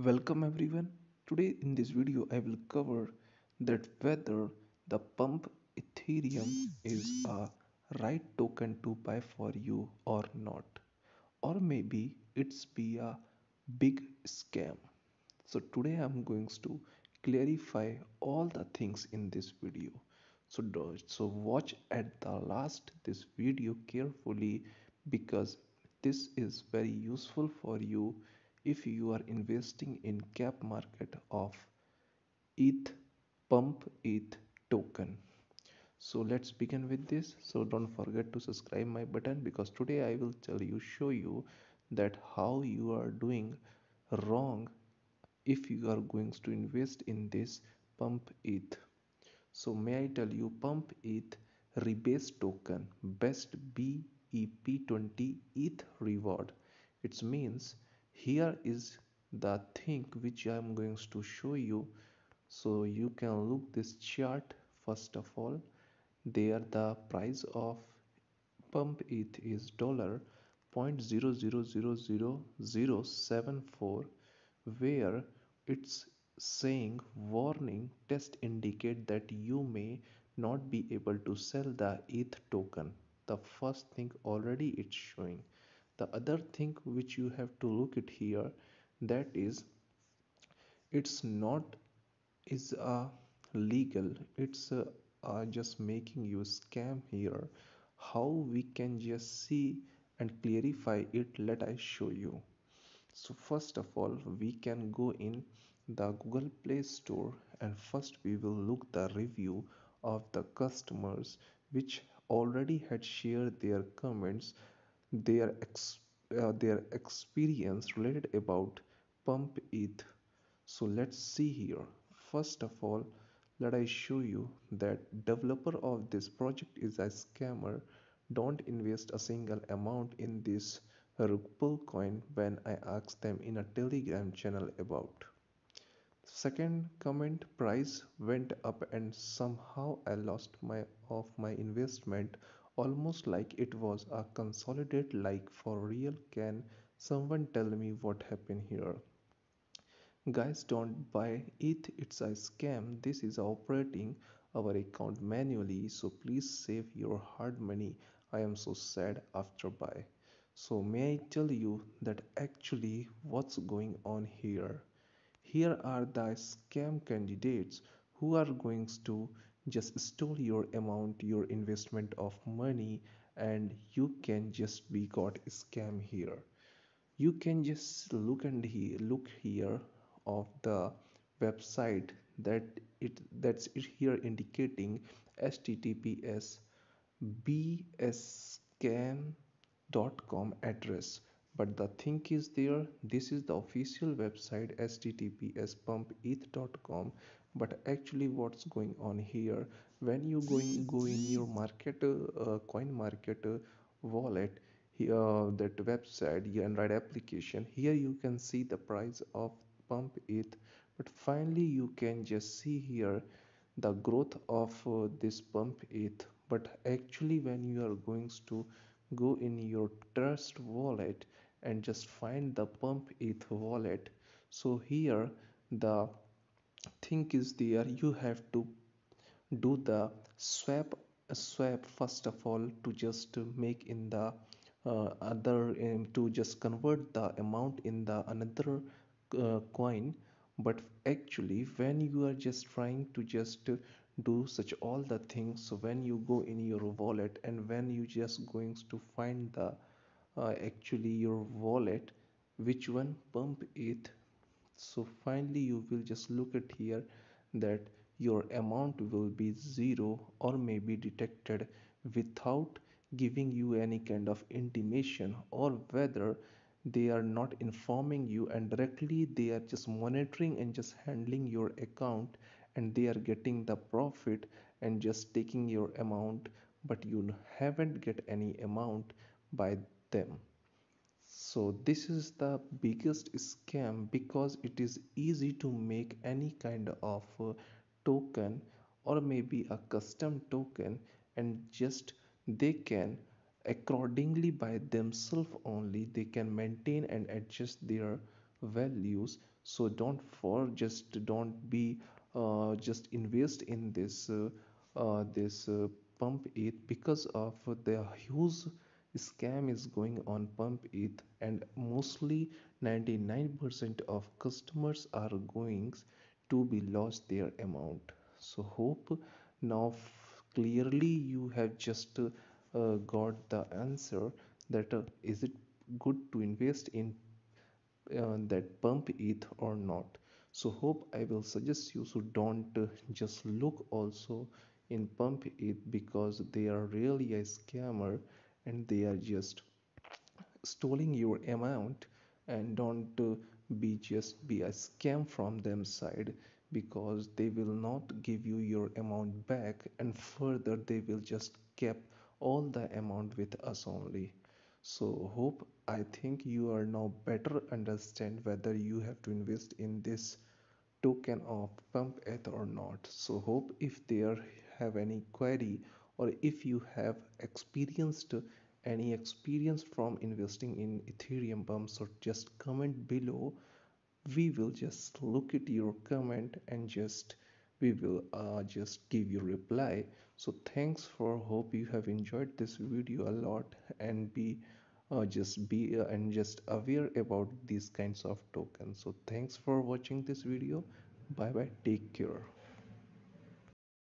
Welcome everyone. Today in this video I will cover that whether the pump Ethereum is a right token to buy for you or not, or maybe it's be a big scam. So today I'm going to clarify all the things in this video. So watch at the last this video carefully because this is very useful for you if you are investing in cap market of ETH pump ETH token. So let's begin with this. So don't forget to subscribe my button because today I will show you that how you are doing wrong if you are going to invest in this pump ETH. So may I tell you pump ETH rebase token best BEP20 ETH reward. It means here is the thing which I am going to show you. So you can look this chart first of all. There the price of pump ETH is $0.00000074, where it's saying warning test indicate that you may not be able to sell the ETH token. The first thing already it's showing. The other thing which you have to look at here, that is it's not is legal. It's just making you scam here. How we can just see and clarify it, let I show you. So first of all we can go in the Google Play Store and first we will look the review of the customers which already had shared their comments, their their experience related about pump ETH. So let's see here. First of all, let I show you that developer of this project is a scammer. Don't invest a single amount in this Ripple coin when I asked them in a Telegram channel about. Second comment, price went up and somehow I lost my investment, almost like it was a consolidate. Like for real, can someone tell me what happened here? Guys, don't buy it, it's a scam. This is operating our account manually, so please save your hard money. I am so sad after buy. So may I tell you that actually what's going on here? Here are the scam candidates who are going to just steal your amount, your investment of money, and you can just be got scam here. You can just look here of the website that that's it here indicating https bscam.com address, but the thing is there, this is the official website https pumpeth.com. But actually what's going on here, when you go in your market coin market wallet here, that website you Android application, here you can see the price of pump ETH. But finally you can just see here the growth of this pump ETH. But actually when you are going to go in your trust wallet and just find the pump ETH wallet, so here the thing is there, you have to do the swap first of all to just make in the other to just convert the amount in the another coin. But actually when you are just trying to just do such all the things, so when you go in your wallet and when you just going to find the actually your wallet, which one pump it, so finally you will just look at here that your amount will be zero or may be detected without giving you any kind of intimation, or whether they are not informing you and directly they are just monitoring and just handling your account, and they are getting the profit and just taking your amount, but you haven't get any amount by them. So this is the biggest scam because it is easy to make any kind of token or maybe a custom token, and just they can accordingly by themselves only they can maintain and adjust their values. So don't be just invest in this pump it, because of the huge scam is going on pump it, and mostly 99% of customers are going to be lost their amount. So hope now clearly you have just got the answer that is it good to invest in that pump ETH or not. So hope I will suggest you, so don't just look also in pump ETH, because they are really a scammer and they are just stealing your amount. And don't be just be a scam from them side, because they will not give you your amount back, and further they will just keep all the amount with us only. So hope I think you are now better understand whether you have to invest in this token of PumpETH or not. So hope if there have any query, or if you have experienced any experience from investing in Ethereum pumps, or just comment below. We will just look at your comment and just we will just give you reply. So thanks for, hope you have enjoyed this video a lot, and just aware about these kinds of tokens. So thanks for watching this video. Bye bye, take care.